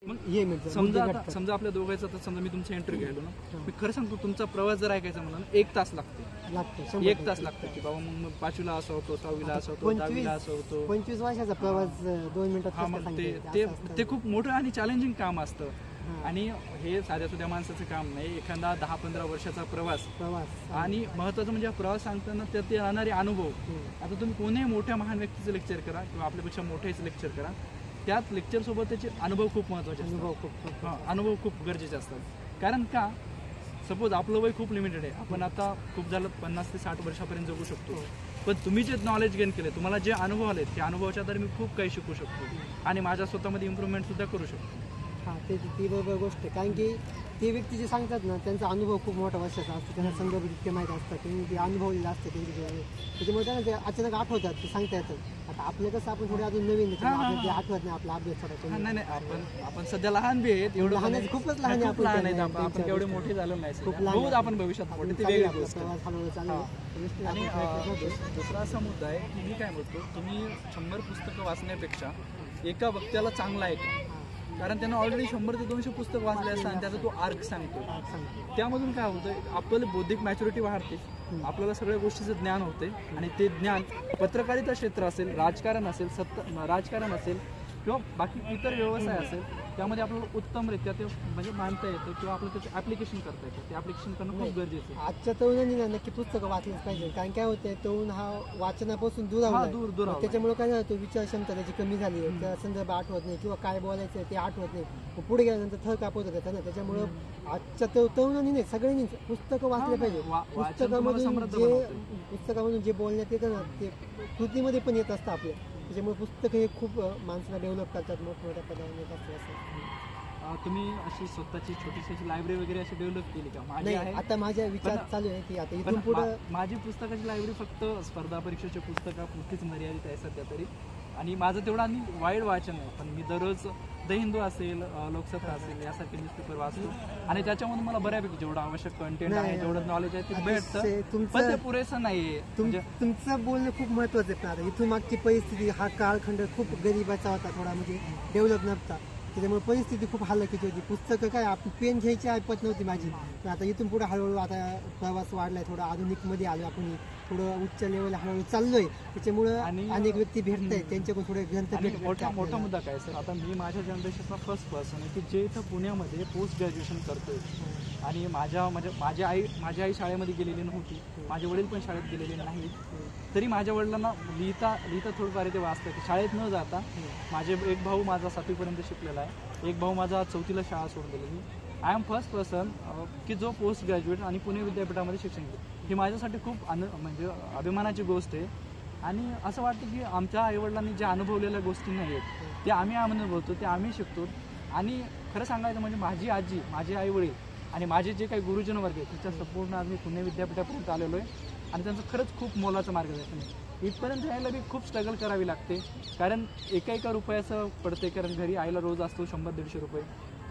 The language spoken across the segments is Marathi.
मग समजा आपल्या दोघांचा तर समजा मी तुमचा इंटरव्ह्यू घ्यायलो ना, मी खरं सांगतो तुमचा प्रवास जर ऐकायचा म्हणून 1 तास लागतो 1 तास लागतो की बाबा मग 5वीला असं होतो, 6वीला असं होतो, 10वीला असं होतो. 25 वर्षाचा प्रवास 2 मिनिटात. हा मग ते खूप मोठं आणि चॅलेंजिंग काम असतं. आणि हे साध्या सुद्धा माणसाचं काम नाही. एखादा 10-15 वर्षाचा प्रवास आणि महत्वाचं म्हणजे प्रवास सांगताना त्यात येणारे अनुभव. आता तुम्ही कोणीही मोठ्या महान व्यक्तीचं लेक्चर करा किंवा आपल्यापेक्षा मोठ्याचं लेक्चर करा, त्यात लेक्चर सोबत त्याचे अनुभव खूप महत्वाचे असतात. अनुभव खूप गरजेचे असतात. कारण का सपोज आपलं वय खूप लिमिटेड आहे. आपण आता खूप झालं 50 ते 60 वर्षापर्यंत जगू शकतो. पण तुम्ही जे नॉलेज गेन केले, तुम्हाला जे अनुभव आले, त्या अनुभवाच्या आधारे मी खूप काही शिकू शकतो आणि माझ्या स्वतःमध्ये इम्प्रूव्हमेंट सुद्धा करू शकतो. हां, ती बरोबर गोष्ट आहे. कारण की ते व्यक्ती जे सांगतात ना, त्यांचा अनुभव खूप मोठा वर्षाचा असतो. त्यांना संदर्भ इतके माहीत असतात, त्यांनी ते अनुभवलेलं असतं त्यांच्याकडे. त्याच्यामुळे त्यांना ते अचानक आठवतात, ते सांगता येतं. आता आपलं कसं आपण थोडे अजून नवीन आपल्याला ते आठवत नाही आपला अभ्यास थोडा. नाही आपण सध्या लहान बी आहेत, एवढं लहान आहे, खूपच लहान आहे. आपण एवढे मोठे झालो नाही, खूप लहान आपण भविष्यात मोठे. ते वेगळी गोष्ट. आणि दुसरा असा मुद्दा आहे की मी काय म्हणतो, तुम्ही 100 पुस्तकं वाचण्यापेक्षा एका वक्त्याला चांगला आहे, कारण त्यानं ऑलरेडी 100 ते 200 पुस्तक वाचले असतात आणि त्याचा तो आर्क सांगतो. त्यामधून काय होतं, आपलं बौद्धिक मॅच्युरिटी वाढते, आपल्याला सगळ्या गोष्टीचं ज्ञान होते आणि ते ज्ञान पत्रकारिता क्षेत्र असेल, राजकारण असेल किंवा बाकी इतर व्यवसाय असेल, त्यामध्ये आपल्याला उत्तमरित्या ते म्हणजे मांडता येतं किंवा आपलं त्याचं ॲप्लिकेशन करता येतं. ते ॲप्लिकेशन करणं खूप गरजेचं आहे. आजच्या तरुणांनी नक्की पुस्तकं वाचलंच पाहिजे. कारण काय होतंय, तरुण हा वाचनापासून दूर त्याच्यामुळे काय होतं, विचारक्षमता त्याची कमी झाली आहे. त्या संदर्भ आठवत नाही किंवा काय बोलायचं ते आठवत नाही. पुढे गेल्यानंतर थर कापत होतं ना. त्याच्यामुळं आजच्या तरुणांनी नाही, सगळ्यांनी पुस्तकं वाचले पाहिजे. पुस्तकामधून जे बोलण्यात येतं ना, ते कृतीमध्ये पण येत असतं आपल्या. त्याच्यामुळे पुस्तकं हे खूप माणसाला डेव्हलप करतात, मोठमोठ्या पदावर येत असतात. तुम्ही अशी स्वतःची छोटीशी लायब्ररी वगैरे अशी डेव्हलप केली का? नाही, आता माझ्या विचार चालू आहे की आता इथून पुढे माझी पुस्तकाची लायब्ररी फक्त स्पर्धा परीक्षेच्या पुस्तकापुरतीच मर्यादित आहे सध्या तरी. आणि माझं तेवढं आणि वाईड वाचन आहे, पण मी दररोज द हिंदू असेल, लोकसत्ता असेल यासारखे न्यूजपेपर वाचतो आणि त्याच्यामधून मला बऱ्यापैकी जेवढं आवश्यक कंटेंट आहे, जेवढं नॉलेज आहे ते भेटतं, पण ते पुरेसं नाहीये. तुमचं बोलणं खूप महत्वाचं आहे. आता इथून मागची परिस्थिती, हा काळखंड खूप गरिबाचा होता, थोडा म्हणजे डेव्हलप नव्हता. त्याच्यामुळे परिस्थिती खूप हालाकीची होती. पुस्तकं काय आपण पेन घ्यायची ऐपत नव्हती माझी. पण आता इथून पुढे हळूहळू आता प्रवास वाढलाय, थोडा आधुनिकमध्ये आलो आपण, थोडं उच्च लेवलला हळूहळू चाललोय. त्याच्यामुळे अनेक व्यक्ती भेटत आहेत, त्यांच्याकडून थोडे ग्रंथ मोठा मुद्दा काय सर, आता मी माझ्या जनरेशनचा फर्स्ट पर्सन आहे की जे इथं पुण्यामध्ये पोस्ट ग्रॅज्युएशन करतोय. आणि माझी आई शाळेमध्ये गेलेली नव्हती, माझे वडील पण शाळेत गेलेले नाहीत. तरी माझ्या वडिलांना लिहिता थोडंफार ते वाचतं की शाळेत न जाता. माझे एक भाऊ माझा 7वीपर्यंत शिकलेला आहे, एक भाऊ माझा 4थीला शाळा सोडून गेलेली. आय एम फर्स्ट पर्सन की जो पोस्ट ग्रॅज्युएट आणि पुणे विद्यापीठामध्ये शिक्षण घेतो. हे माझ्यासाठी खूप म्हणजे अभिमानाची गोष्ट आहे. आणि असं वाटतं की आमच्या आईवडिलांनी ज्या अनुभवलेल्या गोष्टी नाही आहेत, ते आम्ही अनुभवतो, ते आम्ही शिकतो. आणि खरं सांगायचं म्हणजे माझी आजी, माझे आईवडील आणि माझे जे काही गुरुजन वर्ग आहेत, त्याच्या संपूर्ण आज मी पुणे विद्यापीठापर्यंत आलेलो आहे. आणि त्यांचं खरंच खूप मोलाचं मार्गदर्शन आहे. इथपर्यंत यायला बी खूप स्ट्रगल करावी लागते, कारण एका रुपयाचं पडते. कारण घरी आईला रोज असतो 100-150 रुपये,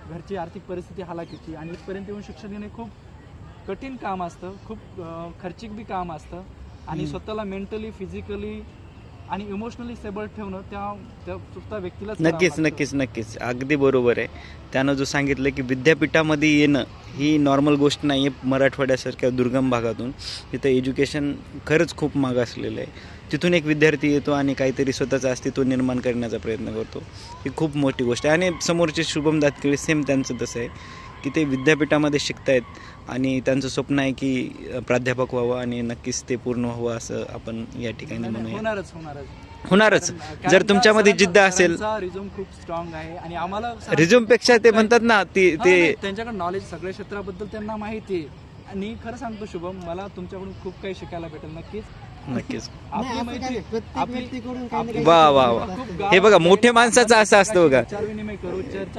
घरची आर्थिक परिस्थिती हालाकीची, आणि इथपर्यंत येऊन शिक्षण घेणे खूप कठीण काम असतं, खूप खर्चिक बी काम असतं. आणि स्वतःला मेंटली, फिजिकली आणि इमोशनली स्टेबल ठेवणं त्या व्यक्तीला नक्कीच अगदी बरोबर आहे. त्यानं जो सांगितलं की विद्यापीठामध्ये येणं ही नॉर्मल गोष्ट नाही आहे. मराठवाड्यासारख्या दुर्गम भागातून तिथं एज्युकेशन खरंच खूप मागासलेलं आहे. तिथून एक विद्यार्थी येतो आणि काहीतरी स्वतःचं अस्तित्व निर्माण करण्याचा प्रयत्न करतो. ही खूप मोठी गोष्ट आहे. आणि समोरचे शुभम दातकिळे सेम त्यांचं तसं आहे की ते विद्यापीठामध्ये शिकतायत आणि त्यांचं स्वप्न आहे की प्राध्यापक व्हावं आणि नक्कीच ते पूर्ण व्हावं असं आपण या ठिकाणी म्हणूया. होणारच जर तुमच्यामध्ये जिद्द असेल. रिझ्यूम खूप स्ट्रॉंग आहे आणि आम्हाला रिझ्यूम पेक्षा ते म्हणतात ना, ते त्यांच्याकडे नॉलेज सगळ्या क्षेत्राबद्दल त्यांना माहिती आहे. आणि खरं सांगतो शुभम, मला तुमच्याकडून खूप काही शिकायला भेटेल. नक्कीच. वा हे बघा, मोठ्या माणसाचं असं असतं बघा.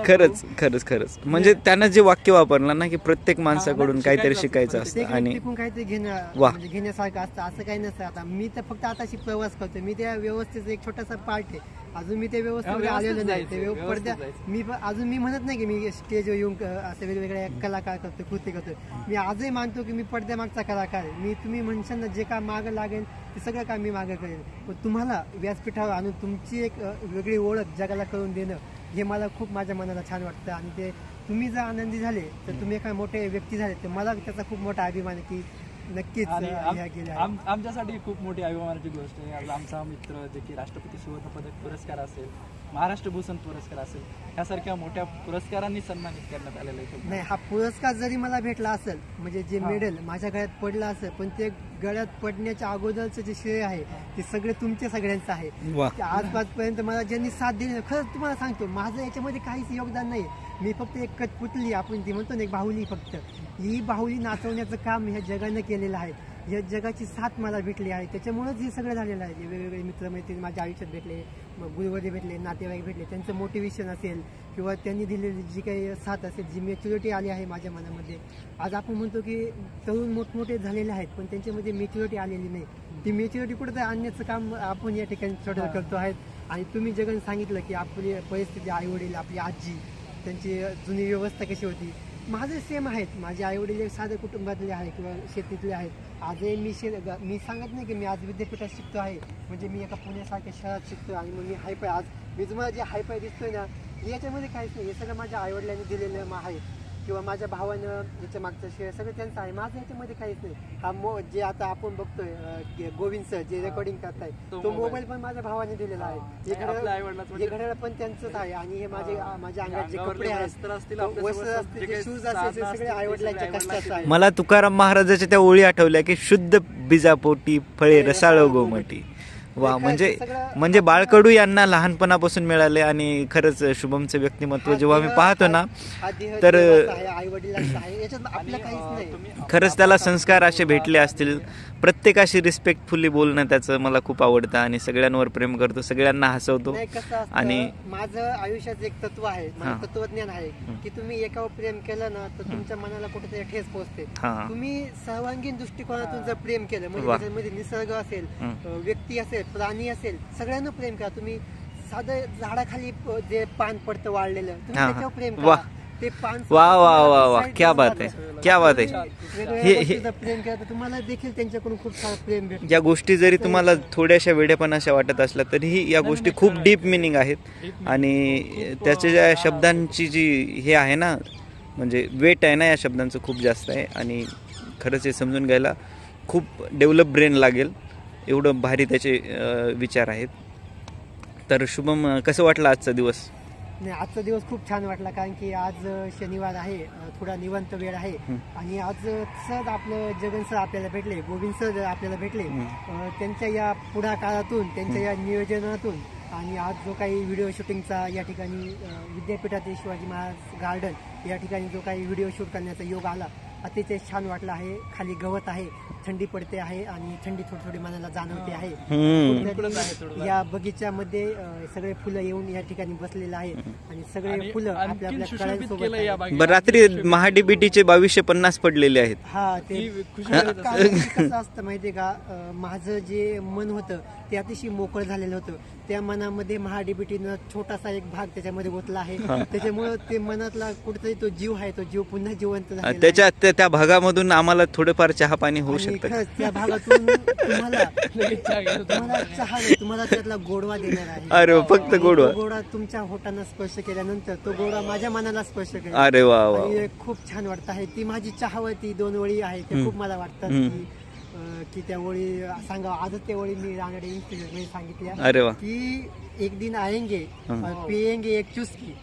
खरंच म्हणजे त्यानं जे वाक्य वापरलं ना की प्रत्येक माणसाकडून काहीतरी शिकायचं असतं आणि काहीतरी घेण्यासारखं असतं, असं काही नसतं. आता मी तर फक्त आताशी प्रवास करतोय, मी त्या व्यवस्थेचा एक छोटासा पार्ट आहे. अजून मी त्या व्यवस्थेमध्ये आलेलो नाही. अजून मी म्हणत नाही की मी स्टेजवर येऊन असे वेगवेगळ्या कलाकार करतो, कृती करतो. मी आजही मानतो की मी पडद्यामागचा कलाकार आहे. तुम्ही म्हणशाल ना, जे काम मागं लागेल ते सगळं काम मी मागं करेन. पण तुम्हाला व्यासपीठावर आणून तुमची एक वेगळी ओळख जगाला करून देणं, हे मला खूप माझ्या मनाला छान वाटतं. आणि ते तुम्ही जर आनंदी झाले तर तुम्ही एका मोठे व्यक्ती झाले तर मला त्याचा खूप मोठा अभिमान आहे की नक्कीच ह्या गेल्या. आमच्यासाठी खूप मोठी अभिमानाची गोष्ट आहे. आमचा मित्र जे की राष्ट्रपती सुवर्ण पदक पुरस्कार असेल, महाराष्ट्र भूषण पुरस्कार असेल, ह्यासारख्या मोठ्या पुरस्कारांनी सन्मानित करण्यात आलेला आहे. नाही, हा पुरस्कार जरी मला भेटला असेल, म्हणजे जे मेडल माझ्या गळ्यात पडलं असेल, पण ते गळ्यात पडण्याच्या अगोदरचं जे श्रेय आहे ते सगळे तुमच्या सगळ्यांचं आहे. आजपर्यंत मला ज्यांनी साथ दिली, खरंच तुम्हाला सांगतो माझं याच्यामध्ये काहीच योगदान नाही. मी फक्त एक कठपुतली, आपण ती म्हणतो ना, एक बाहुली. फक्त ही बाहुली नाचवण्याचं काम ह्या जगानं केलेलं आहे. या जगाची साथ मला भेटली आहे, त्याच्यामुळेच हे सगळं झालेलं आहे. जे वेगवेगळे मित्रमैत्रिणी माझ्या आयुष्यात भेटले, गुरुवर्य भेटले, नातेवाईक भेटले, त्यांचं मोटिवेशन असेल किंवा त्यांनी दिलेली जी काही साथ असेल, जी मॅच्युरिटी आली आहे माझ्या मनामध्ये. आज आपण म्हणतो की तरुण मोठमोठे झालेले आहेत पण त्यांच्यामध्ये मॅच्युरिटी आलेली नाही. ती मॅच्युरिटी कुठेतरी आणण्याचं काम आपण या ठिकाणी छोटं करतो आहेत. आणि तुम्ही जगाने सांगितलं की आपली परिस्थिती, आईवडील, आपली आजी, त्यांची जुनी व्यवस्था कशी होती. माझे सेम आहेत. माझे आईवडील एक साधे कुटुंबातले आहे किंवा शेतीतले आहेत. आजही मी सांगत नाही की मी आज विद्यापीठात शिकतो आहे, म्हणजे मी एका पुण्यासारख्या शहरात शिकतो आणि मग मी हायपाय, आज मी तुम्हाला जे हायपाय दिसतोय ना, याच्यामध्ये काहीच नाही. हे सगळं माझ्या आईवडिलांनी दिलेलं आहे किंवा माझ्या भावानं याच्या मागचं श्रेय सगळं त्यांचं आहे. माझं याच्यामध्ये काहीच नाही. हा जे आता आपण बघतोय गोविंद सर जे रेकॉर्डिंग करताय, तो मोबाईल पण माझ्या भावाने दिलेला आहे. हे घड्याळ पण त्यांचंच आहे. आणि हे माझ्या अंगात जे कपडे आहेत, वस्त्र असतील, जे शूज असतील, ते सगळे आईवडिलांच्या कष्टाचं आहे. मला तुकाराम महाराजाच्या त्या ओळी आठवल्या की शुद्ध बीजापोटी फळे रसाळ गोमटी. वा, म्हणजे बाळकडू यांना लहानपणापासून मिळाले. आणि खरंच शुभमचं व्यक्तिमत्व जेव्हा मी पाहतो ना, तर खरंच त्याला संस्कार असे भेटले असतील. प्रत्येकाशी रिस्पेक्टफुली बोलणं त्याचं मला खूप आवडतं आणि सगळ्यांवर प्रेम करतो, सगळ्यांना हसवतो. आणि माझं आयुष्याचं एक तत्व आहे, तत्वज्ञान आहे की तुम्ही एकावर प्रेम केलं ना तर तुमच्या मनाला कुठेतरी ठेस पोहोचते. तुम्ही सर्वांगीण दृष्टिकोनातून जर प्रेम केलं, म्हणजे त्याच्यामध्ये निसर्ग असेल, व्यक्ती असेल, प्राणी असेल, सगळ्यांना प्रेम करा. तुम्ही साधं झाडाखाली जे पान पडतं वाळलेलं, तुम्ही त्याच्यावर प्रेम करा. ते पान वा, क्या बात आहे, क्या बात आहे. प्रेम केलं तर तुम्हाला देखील त्यांच्याकडून खूप सारं प्रेम भेटतं. या गोष्टी जरी तुम्हाला थोड्याशा वेडेपणाशा वाटत असल्या तरीही या गोष्टी खूप डीप मिनिंग आहेत. आणि त्याच्या ज्या शब्दांची जी हे आहे ना, म्हणजे वेट आहे ना या शब्दांचं खूप जास्त आहे. आणि खरंच हे समजून घ्यायला खूप डेव्हलप ब्रेन लागेल, एवढं भारी त्याचे विचार आहेत. तर शुभम, कसं वाटलं आजचा दिवस? नाही, आजचा दिवस खूप छान वाटला, कारण की आज शनिवार आहे, थोडा निवांत वेळ आहे. आणि आज सर आपलं जगन सर आपल्याला भेटले, गोविंद सर आपल्याला भेटले. त्यांच्या या पुढाकारातून, त्यांच्या या नियोजनातून आणि आज जो काही व्हिडिओ शूटिंगचा या ठिकाणी विद्यापीठातील शिवाजी महाराज गार्डन या ठिकाणी जो काही व्हिडिओ शूट करण्याचा योग आला, अतिशय छान वाटलं आहे. खाली गवत आहे, थंडी पडते आहे आणि थंडी थोडी थोडी मनाला जाणवते आहे. या बगीच्यामध्ये सगळे फुलं येऊन या ठिकाणी बसलेले आहेत आणि सगळे फुलं आपल्या आपल्या कळ्यांसोबत. रात्री महाडीबीटीचे 2250 पडलेले आहेत. हा, ते कसं असतं माहितीये का, माझं जे मन होतं ते अतिशय मोकळं झालेलं होतं. त्या मनामध्ये महाडीबीटीनं छोटासा एक भाग त्याच्यामध्ये ओतला आहे. त्याच्यामुळे ते मनातला कुठेतरी तो जीव आहे, तो जीव पुन्हा जिवंत झाला. त्या भागामधून आम्हाला थोडंफार चहा पाणी होऊ शकतं. त्या भागातून तुम्हाला चहा नाही, तुम्हाला त्यातला गोडवा देणार आहे. अरे, फक्त गोडवा तुमच्या होटांना स्पर्श केल्यानंतर तो गोडवा माझ्या मनाला स्पर्श केला. अरे वा, खूप छान वाटत आहे. ती माझी चहावरती 2 ओळी आहे, ते खूप मला वाटतात की त्या ओळी सांगा. आजच त्या ओळी मी रानडे इन्स्टिट्यूट सांगितल्या की एक दिन आएंगे और पिएंगे एक चुस्की,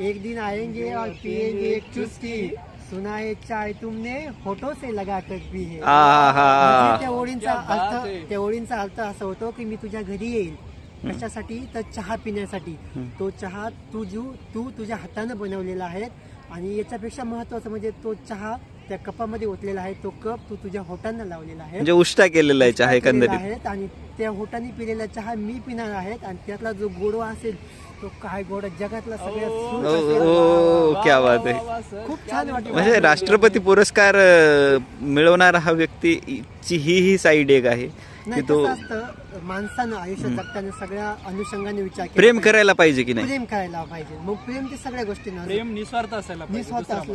एक दिन आएंगे और पिएंगे एक चुस्की, सुना है चाय तुमने होठों से लगा कर पी है. त्या ओळींचा अर्थ असा होतो की मी तुझ्या घरी येईल, कशासाठी तर चहा पिण्यासाठी. तो चहा तू तुझ्या हाताने बनवलेला आहे आणि याच्यापेक्षा महत्वाचं म्हणजे तो चहा त्या कपामध्ये ओतलेला आहे, तो कप तू तुझ्या होटांना लावलेला आहे, म्हणजे उष्टा केलेला आहे चहा एकंदरीत. आणि त्या होटाने पिलेला चहा मी पिणार आहे आणि त्यातला जो गोडवा असेल तो काय गोड जगातला सगळ्यात. क्या बात आहे, खूप छान वाटतं. म्हणजे राष्ट्रपती पुरस्कार मिळवणारा हा व्यक्तीची ही साईड एक आहे की तो माणसानं आयुष्य जगताना सगळ्या अनुषंगाने विचार प्रेम करायला पाहिजे की नाही, प्रेम करायला पाहिजे. मग प्रेम ते सगळ्या गोष्टींना, प्रेम निस्वार्थ असलं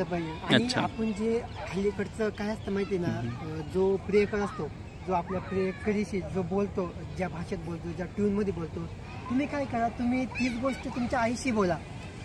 पाहिजे. आणि आपण जे हल्लीकडचं काय असतं माहिती ना, जो प्रियकर असतो, जो आपल्या प्रियकरीशी जो बोलतो, ज्या भाषेत बोलतो, ज्या ट्यून मध्ये बोलतो, तुम्ही काय करा, तुम्ही तीच गोष्ट तुमच्या आईशी बोला.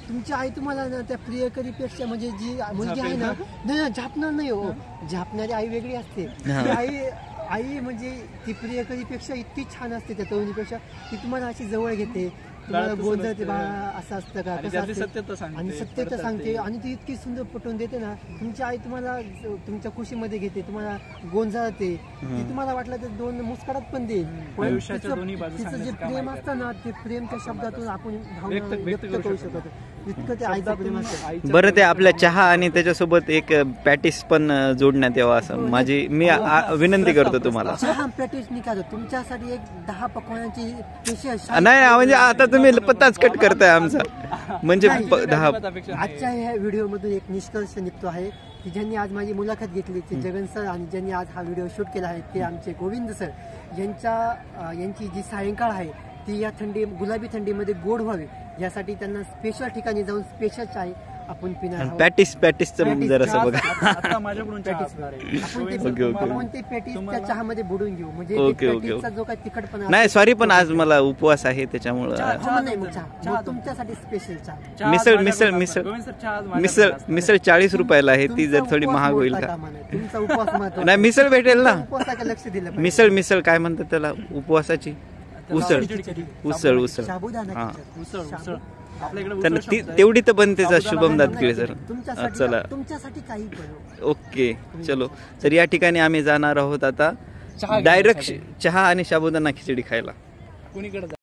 तुमची आई तुम्हाला ना त्या प्रियकरीपेक्षा म्हणजे जी मुलगी आहे ना, नाही झापणार नाही हो, झापणारी आई वेगळी असते. ती आई म्हणजे ती प्रियकरीपेक्षा इतकी छान असते त्या तरुणीपेक्षा, ती तुम्हाला अशी जवळ घेते, तुम्हाला गोंधळते, बाळा असं असतं का, कसं असतं, आणि सत्यता सांगते, आणि ती इतकी सुंदर पटवून देते ना. तुमची आई तुम्हाला तुमच्या खुशीमध्ये घेते, तुम्हाला गोंधळते, ती तुम्हाला वाटलं तर 2 मुस्कारात पण देईल. पण तिचं जे प्रेम असतं ना, ते प्रेम त्या शब्दातून आपण भावना व्यक्त करू शकतो. इतकं ते आईचं प्रेम असतं. बरं, ते आपल्या चहा आणि त्याच्यासोबत एक पॅटीस पण जोडण्यात यावं असं मी विनंती करतो तुम्हाला. चहा पॅटीस निघालो तुमच्यासाठी एक 10 पकवानाची स्पेशल. नाही म्हणजे आता तुम्ही पत्ताच कट करताय आमचा, म्हणजे 10. आजच्या ह्या व्हिडिओ मधून एक निष्कर्ष निघतो आहे की ज्यांनी आज माझी मुलाखत घेतली ते जगन सर, आणि ज्यांनी आज हा व्हिडिओ शूट केला आहे ते आमचे गोविंद सर. यांची जी सायंकाळ आहे ती या गुलाबी थंडीमध्ये गोड व्हावी यासाठी त्यांना स्पेशल ठिकाणी जाऊन स्पेशल चाय आपण पिणार. पॅटीसचं जरासं बघा. माझ्याकडून आपण ते पॅटीस त्या चहामध्ये बुडून घेऊ, म्हणजे पॅटीसचा जो काही तिखटपणा. नाही सॉरी, पण आज मला उपवास आहे त्याच्यामुळं. तुमच्यासाठी स्पेशल चहा. मिसळ 40 रुपयाला आहे, ती जर थोडी महाग होईल का? तुमचा उपवास महत्त्वाचा. नाही मिसळ भेटेल ना. उपवासाकडे लक्ष दिलं पाहिजे. मिसळ काय म्हणतात त्याला, उपवासाची उसळ. साबुदाणा त्यांना तेवढी तर बनते शुभम दातकिळे सर. चला, तुमच्यासाठी काही पण. ओके चलो. तर या ठिकाणी आम्ही जाणार आहोत आता डायरेक्ट चहा आणि साबुदाणा खिचडी खायला.